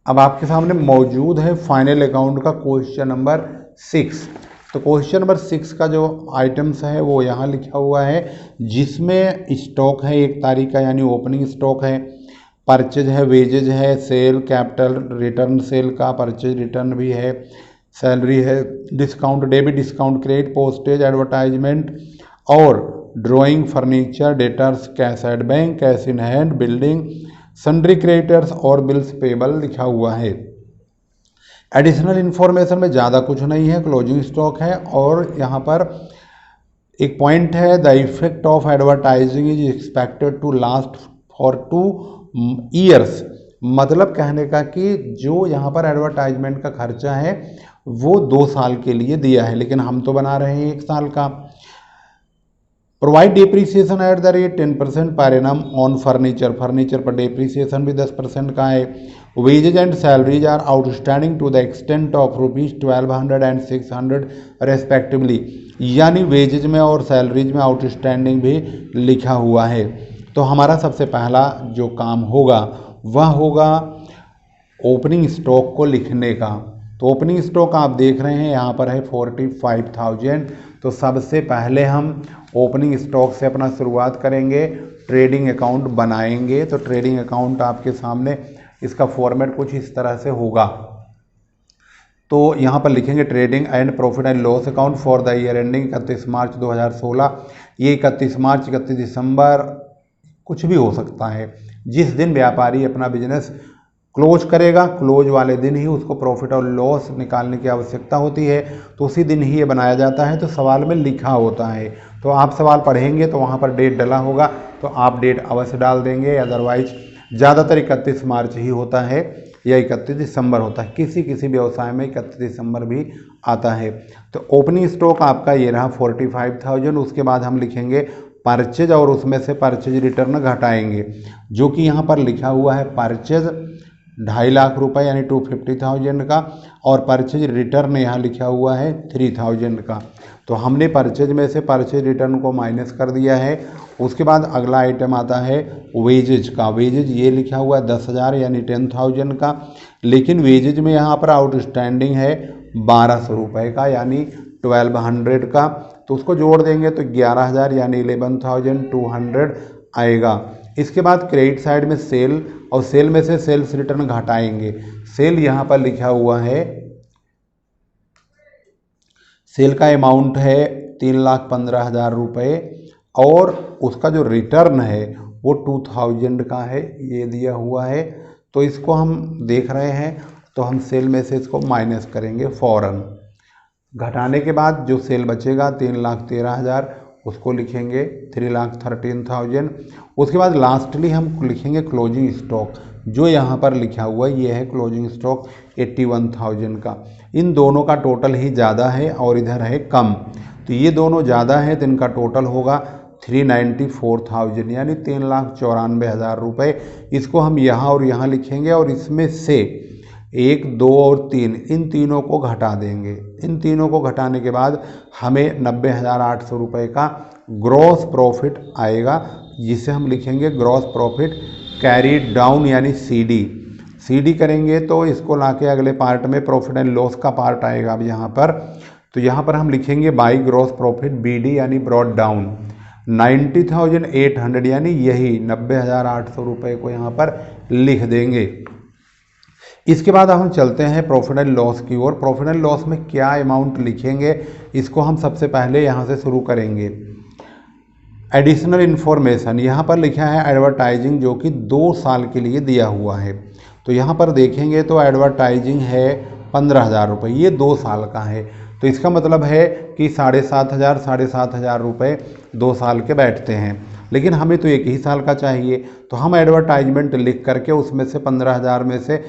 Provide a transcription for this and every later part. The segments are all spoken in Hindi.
अब आपके सामने मौजूद है फाइनल अकाउंट का क्वेश्चन नंबर 6। तो क्वेश्चन नंबर 6 का जो आइटम्स है वो यहाँ लिखा हुआ है, जिसमें स्टॉक है 1 तारीख का यानी ओपनिंग स्टॉक है, परचेज है, वेजेज है, सेल, कैपिटल रिटर्न सेल का परचेज रिटर्न भी है, सैलरी है, discount debit, discount credit, postage, advertisement और drawing, furniture, debtors, cash at bank, cash in hand, building, sundry creditors और बिल्स पेबल लिखा हुआ है। एडिशनल इन्फॉर्मेशन में ज़्यादा कुछ नहीं है, क्लोजिंग स्टॉक है। और यहाँ पर एक पॉइंट है, the effect of advertising is expected to last for 2 years. मतलब कहने का कि जो यहाँ पर एडवर्टाइजमेंट का खर्चा है वो 2 साल के लिए दिया है, लेकिन हम तो बना रहे हैं 1 साल का। Provide depreciation at the rate 10% per annum on furniture, furniture पर डिप्रिसिएशन भी 10% का है। Wages and salaries are outstanding to the extent of ₹1200 and 600 respectively, यानी वेजेज में और सैलरीज में आउटस्टैंडिंग भी लिखा हुआ है। तो हमारा सबसे पहला जो काम होगा वह होगा ओपनिंग स्टॉक को लिखने का। तो ओपनिंग स्टॉक आप देख रहे हैं यहाँ पर है 45,000। तो सबसे पहले हम ओपनिंग स्टॉक से अपना शुरुआत करेंगे, ट्रेडिंग अकाउंट बनाएंगे। तो ट्रेडिंग अकाउंट आपके सामने इसका फॉर्मेट कुछ इस तरह से होगा। तो यहाँ पर लिखेंगे trading and profit and loss account for the year ending 31 मार्च 2016। ये 31 मार्च 31 दिसंबर कुछ भी हो सकता है। जिस दिन व्यापारी अपना बिजनेस क्लोज करेगा, क्लोज वाले दिन ही उसको प्रॉफिट और लॉस निकालने की आवश्यकता होती है, तो उसी दिन ही ये बनाया जाता है। तो सवाल में लिखा होता है, तो आप सवाल पढ़ेंगे तो वहाँ पर डेट डला होगा, तो आप डेट अवश्य डाल देंगे। अदरवाइज ज़्यादातर 31 मार्च ही होता है या 31 दिसंबर होता है, किसी किसी व्यवसाय में 31 दिसंबर भी आता है। तो ओपनिंग स्टॉक आपका ये रहा 45,000। उसके बाद हम लिखेंगे परचेज और उसमें से परचेज रिटर्न घटाएंगे, जो कि यहाँ पर लिखा हुआ है परचेज 2.5 लाख रुपए यानी 250,000 का, और परचेज रिटर्न यहाँ लिखा हुआ है 3,000 का। तो हमने परचेज में से परचेज रिटर्न को माइनस कर दिया है। उसके बाद अगला आइटम आता है वेजेज का। वेजेज ये लिखा हुआ है 10,000 यानी 10,000 का, लेकिन वेजेज में यहाँ पर आउटस्टैंडिंग है 1,200 रुपये का यानी 1,200 का। तो उसको जोड़ देंगे तो 11,000 यानी 11,200 आएगा। इसके बाद क्रेडिट साइड में सेल, और सेल में से सेल्स रिटर्न घटाएंगे। सेल यहाँ पर लिखा हुआ है, सेल का अमाउंट है 3,15,000 रुपये, और उसका जो रिटर्न है वो 2,000 का है, ये दिया हुआ है। तो इसको हम देख रहे हैं, तो हम सेल में से इसको माइनस करेंगे फौरन। घटाने के बाद जो सेल बचेगा 3,13,000, उसको लिखेंगे 3,13,000। उसके बाद लास्टली हम लिखेंगे क्लोजिंग स्टॉक, जो यहाँ पर लिखा हुआ है ये है क्लोजिंग स्टॉक 81,000 का। इन दोनों का टोटल ही ज़्यादा है और इधर है कम, तो ये दोनों ज़्यादा है तो इनका टोटल होगा 394,000 यानी 3,94,000 रुपये। इसको हम यहाँ और यहाँ लिखेंगे और इसमें से 1, 2 और 3 इन तीनों को घटा देंगे। इन तीनों को घटाने के बाद हमें 90,800 रुपये का ग्रॉस प्रॉफिट आएगा, जिसे हम लिखेंगे ग्रॉस प्रॉफिट कैरीड डाउन यानी सीडी। सीडी करेंगे तो इसको लाके अगले पार्ट में प्रॉफिट एंड लॉस का पार्ट आएगा। अब यहाँ पर तो यहाँ पर हम लिखेंगे बाई ग्रॉस प्रॉफिट बीडी यानी ब्रॉड डाउन 90,800 यानी यही 90,800 रुपये को यहाँ पर लिख देंगे। इसके बाद हम चलते हैं प्रॉफिट एंड लॉस की ओर। प्रॉफिट एंड लॉस में क्या अमाउंट लिखेंगे, इसको हम सबसे पहले यहाँ से शुरू करेंगे। एडिशनल इन्फॉर्मेशन यहाँ पर लिखा है एडवर्टाइजिंग, जो कि 2 साल के लिए दिया हुआ है। तो यहाँ पर देखेंगे तो एडवर्टाइजिंग है 15,000 रुपये, ये 2 साल का है। तो इसका मतलब है कि 7,500 रुपये 2 साल के बैठते हैं, लेकिन हमें तो 1 ही साल का चाहिए। तो हम एडवर्टाइजमेंट लिख करके उसमें से 15,000 में से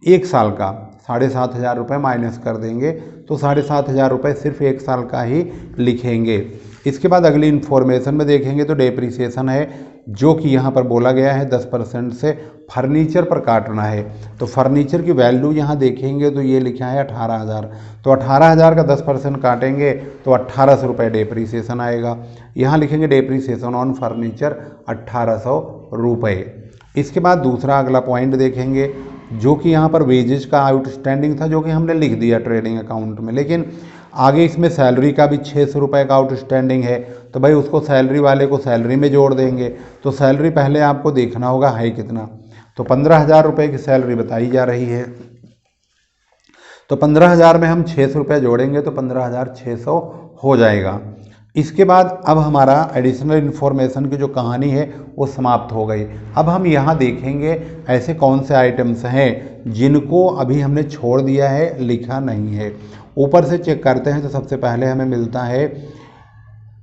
1 साल का 7,500 रुपये माइनस कर देंगे, तो 7,500 रुपये सिर्फ 1 साल का ही लिखेंगे। इसके बाद अगली इन्फॉर्मेशन में देखेंगे तो डेप्रिसिएशन है, जो कि यहाँ पर बोला गया है 10% से फर्नीचर पर काटना है। तो फर्नीचर की वैल्यू यहाँ देखेंगे तो ये लिखा है 18,000, तो 18,000 का 10% काटेंगे तो 1,800 रुपये डेप्रिसिएशन आएगा। यहाँ लिखेंगे डेप्रिसिएशन ऑन फर्नीचर 1,800 रुपये। इसके बाद दूसरा अगला पॉइंट देखेंगे, जो कि यहाँ पर वेजेज का आउटस्टैंडिंग था, जो कि हमने लिख दिया ट्रेडिंग अकाउंट में। लेकिन आगे इसमें सैलरी का भी 600 रुपये का आउटस्टैंडिंग है, तो भाई उसको सैलरी वाले को सैलरी में जोड़ देंगे। तो सैलरी पहले आपको देखना होगा है कितना, तो 15,000 रुपये की सैलरी बताई जा रही है। तो 15,000 में हम 600 रुपये जोड़ेंगे तो 15,600 हो जाएगा। इसके बाद अब हमारा एडिशनल इन्फॉर्मेशन की जो कहानी है वो समाप्त हो गई। अब हम यहाँ देखेंगे ऐसे कौन से आइटम्स हैं जिनको अभी हमने छोड़ दिया है, लिखा नहीं है। ऊपर से चेक करते हैं तो सबसे पहले हमें मिलता है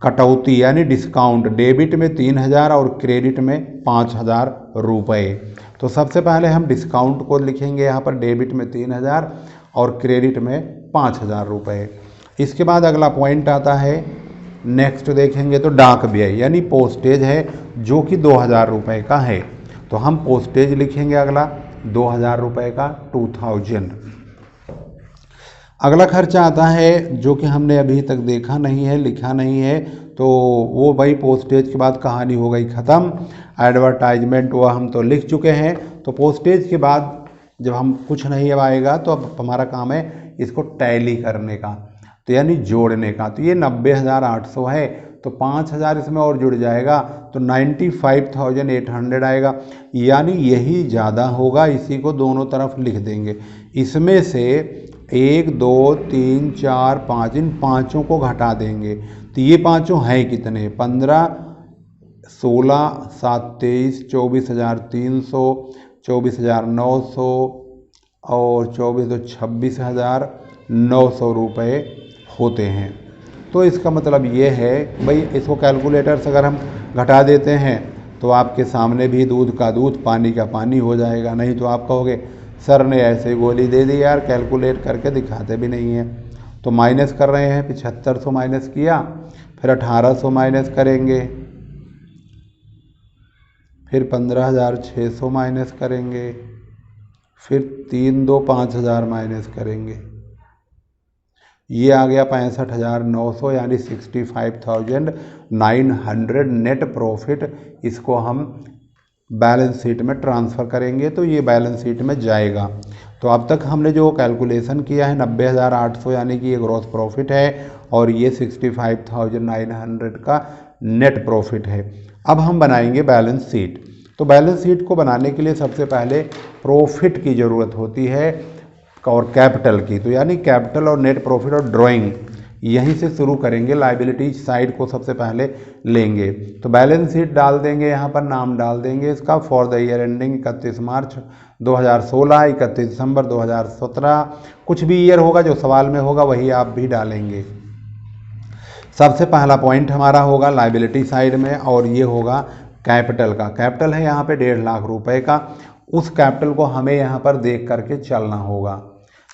कटौती यानी डिस्काउंट। डेबिट में 3,000 और क्रेडिट में 5,000 रुपये। तो सबसे पहले हम डिस्काउंट को लिखेंगे यहाँ पर, डेबिट में 3,000 और क्रेडिट में 5,000 रुपये। इसके बाद अगला पॉइंट आता है, नेक्स्ट देखेंगे तो डाक व्यय यानी पोस्टेज है, जो कि 2,000 रुपये का है। तो हम पोस्टेज लिखेंगे अगला 2,000 रुपये का, 2000। अगला खर्चा आता है जो कि हमने अभी तक देखा नहीं है, लिखा नहीं है, तो वो भाई पोस्टेज के बाद कहानी हो गई ख़त्म। एडवर्टाइजमेंट वो हम तो लिख चुके हैं। तो पोस्टेज के बाद जब हम कुछ नहीं अब आएगा तो अब हमारा काम है इसको टैली करने का, तो यानी जोड़ने का। तो ये 90,800 है, तो 5,000 इसमें और जुड़ जाएगा तो 95,800 आएगा, यानी यही ज़्यादा होगा। इसी को दोनों तरफ लिख देंगे। इसमें से 1 2 3 4 5, इन पाँचों को घटा देंगे। तो ये पाँचों हैं कितने, 15 16 7 23 24,300, 24,900 और 24 तो 26,900 रुपये होते हैं। तो इसका मतलब ये है भाई, इसको कैलकुलेटर से अगर हम घटा देते हैं तो आपके सामने भी दूध का दूध पानी का पानी हो जाएगा। नहीं तो आप कहोगे सर ने ऐसे गोली दे दी यार, कैलकुलेट करके दिखाते भी नहीं है। तो माइनस कर रहे हैं, 7500 माइनस किया, फिर 1800 माइनस करेंगे, फिर 15,600 माइनस करेंगे, फिर 3 2 5,000 माइनस करेंगे। ये आ गया 65,900 यानी 65,900 नेट प्रॉफिट। इसको हम बैलेंस शीट में ट्रांसफ़र करेंगे तो ये बैलेंस शीट में जाएगा। तो अब तक हमने जो कैलकुलेशन किया है 90,800 यानी कि ये ग्रॉस प्रॉफिट है और ये 65,900 का नेट प्रॉफिट है। अब हम बनाएंगे बैलेंस शीट। तो बैलेंस शीट को बनाने के लिए सबसे पहले प्रॉफिट की ज़रूरत होती है और कैपिटल की। तो यानी कैपिटल और नेट प्रॉफिट और ड्राइंग यहीं से शुरू करेंगे। लाइबिलिटीज साइड को सबसे पहले लेंगे। तो बैलेंस शीट डाल देंगे, यहाँ पर नाम डाल देंगे इसका फॉर द ईयर एंडिंग 31 मार्च 2016, 31 दिसंबर 2017, कुछ भी ईयर होगा जो सवाल में होगा वही आप भी डालेंगे। सबसे पहला पॉइंट हमारा होगा लाइबिलिटी साइड में और ये होगा कैपिटल का। कैपिटल है यहाँ पे 1.5 लाख रुपए का। उस कैपिटल को हमें यहाँ पर देख करके चलना होगा।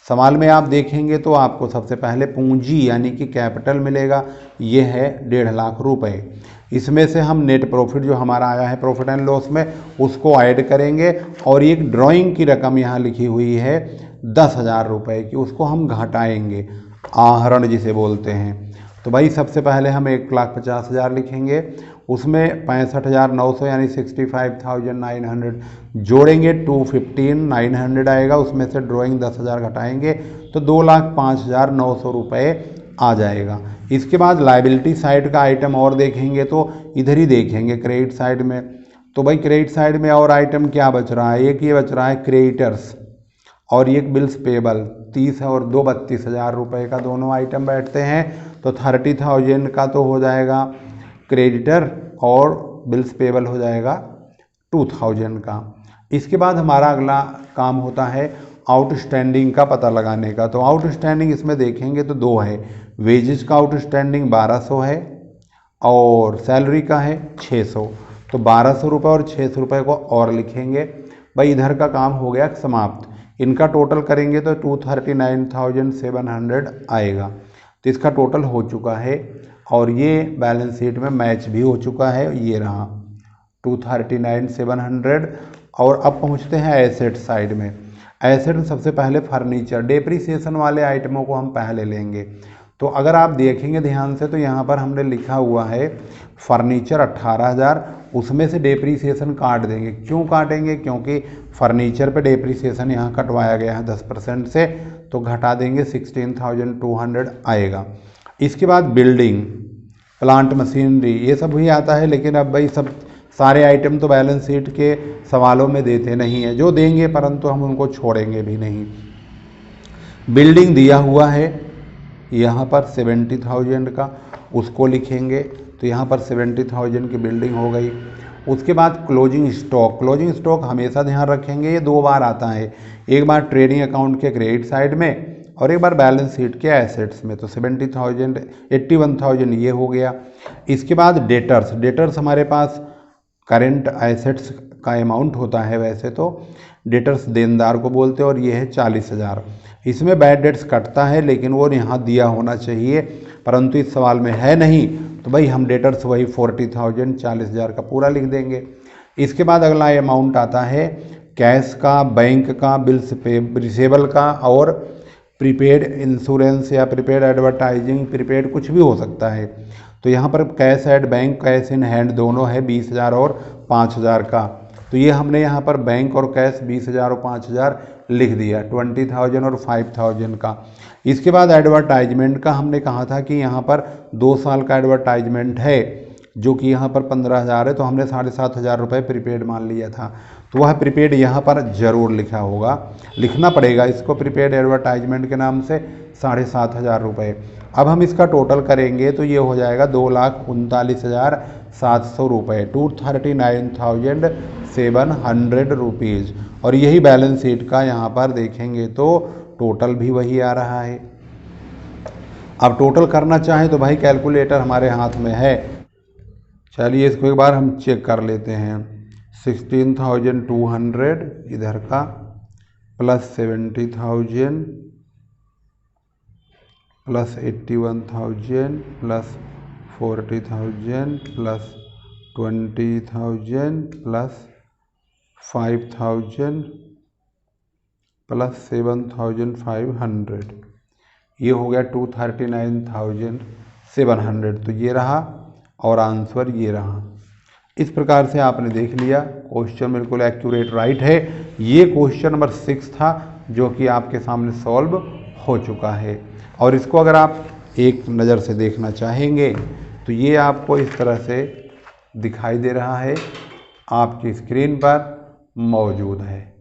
सवाल में आप देखेंगे तो आपको सबसे पहले पूंजी यानी कि कैपिटल मिलेगा, ये है 1.5 लाख रुपए। इसमें से हम नेट प्रॉफिट जो हमारा आया है प्रॉफिट एंड लॉस में उसको ऐड करेंगे और एक ड्राइंग की रकम यहाँ लिखी हुई है 10,000 रुपये की, उसको हम घटाएंगे, आहरण जिसे बोलते हैं। तो भाई सबसे पहले हम 1,50,000 लिखेंगे, उसमें 65,900 यानी 65,900 जोड़ेंगे, 215,900 आएगा, उसमें से ड्राइंग 10,000 घटाएंगे तो 2,05,900 रुपये आ जाएगा। इसके बाद लाइबिलिटी साइड का आइटम और देखेंगे तो इधर ही देखेंगे क्रेडिट साइड में। तो भाई क्रेडिट साइड में और आइटम क्या बच रहा है, एक ये बच रहा है क्रेडिटर्स और एक बिल्स पेबल, 30 और 2 32,000 रुपये का दोनों आइटम बैठते हैं। तो 30,000 का तो हो जाएगा क्रेडिटर और बिल्स पेबल हो जाएगा 2,000 का। इसके बाद हमारा अगला काम होता है आउटस्टैंडिंग का पता लगाने का। तो आउटस्टैंडिंग इसमें देखेंगे तो दो है, वेजेस का आउटस्टैंडिंग 1,200 है और सैलरी का है 600। तो 1,200 रुपये और 600 रुपये को और लिखेंगे। भाई इधर का काम हो गया समाप्त। इनका टोटल करेंगे तो 239,700 आएगा। तो इसका टोटल हो चुका है और ये बैलेंस शीट में मैच भी हो चुका है, ये रहा 239,700। और अब पहुंचते हैं एसेट साइड में। एसेट में सबसे पहले फर्नीचर, डेप्रीसिएशन वाले आइटमों को हम पहले लेंगे। तो अगर आप देखेंगे ध्यान से तो यहाँ पर हमने लिखा हुआ है फर्नीचर 18,000 उसमें से डेप्रीसिएशन काट देंगे। क्यों काटेंगे? क्योंकि फर्नीचर पे डेप्रीसिएशन यहाँ कटवाया गया है 10% से, तो घटा देंगे 16,200 आएगा। इसके बाद बिल्डिंग, प्लांट, मशीनरी, ये सब भी आता है, लेकिन अब भाई सब सारे आइटम तो बैलेंस शीट के सवालों में देते नहीं है, जो देंगे परंतु हम उनको छोड़ेंगे भी नहीं। बिल्डिंग दिया हुआ है यहाँ पर 70,000 का, उसको लिखेंगे, तो यहाँ पर 70,000 की बिल्डिंग हो गई। उसके बाद क्लोजिंग स्टॉक, क्लोजिंग स्टॉक हमेशा ध्यान रखेंगे, ये 2 बार आता है, एक बार ट्रेडिंग अकाउंट के क्रेडिट साइड में और एक बार बैलेंस शीट के एसेट्स में। तो 70,000, 81,000 ये हो गया। इसके बाद डेटर्स, डेटर्स हमारे पास करेंट एसेट्स का अमाउंट होता है, वैसे तो डेटर्स देनदार को बोलते हैं, और ये है 40,000। इसमें बैड डेट्स कटता है, लेकिन वो यहाँ दिया होना चाहिए, परंतु इस सवाल में है नहीं, तो भाई हम डेटर्स वही 40,000, 40,000 का पूरा लिख देंगे। इसके बाद अगला अमाउंट आता है कैश का, बैंक का, बिल्स पे रिसेबल का, और प्रीपेड इंश्योरेंस या प्रीपेड एडवर्टाइजिंग, प्रीपेड कुछ भी हो सकता है। तो यहाँ पर cash at bank, cash in hand दोनों है, 20,000 और 5,000 का। तो ये हमने यहाँ पर बैंक और कैश 20,000 और 5,000 लिख दिया, 20,000 और 5,000 का। इसके बाद एडवर्टाइजमेंट का हमने कहा था कि यहाँ पर 2 साल का एडवर्टाइजमेंट है, जो कि यहाँ पर 15,000 है, तो हमने 7,500 रुपये प्रीपेड मान लिया था, तो वह प्रीपेड यहाँ पर जरूर लिखा होगा, लिखना पड़ेगा इसको प्रीपेड एडवर्टाइजमेंट के नाम से 7,500 रुपये। अब हम इसका टोटल करेंगे तो ये हो जाएगा 2,39,700 रुपये, 239,700 रुपीज़। और यही बैलेंस शीट का यहाँ पर देखेंगे तो टोटल भी वही आ रहा है। अब टोटल करना चाहें तो भाई कैलकुलेटर हमारे हाथ में है, चलिए इसको एक बार हम चेक कर लेते हैं। 16,200 इधर का plus 70,000 plus 81,000 plus 40,000 plus 20,000 plus 5,000 plus 7,500, ये हो गया 239,700। तो ये रहा और आंसर ये रहा। इस प्रकार से आपने देख लिया, क्वेश्चन बिल्कुल एक्यूरेट राइट है। ये क्वेश्चन नंबर 6 था, जो कि आपके सामने सॉल्व हो चुका है। और इसको अगर आप एक नज़र से देखना चाहेंगे तो ये आपको इस तरह से दिखाई दे रहा है, आपकी स्क्रीन पर मौजूद है।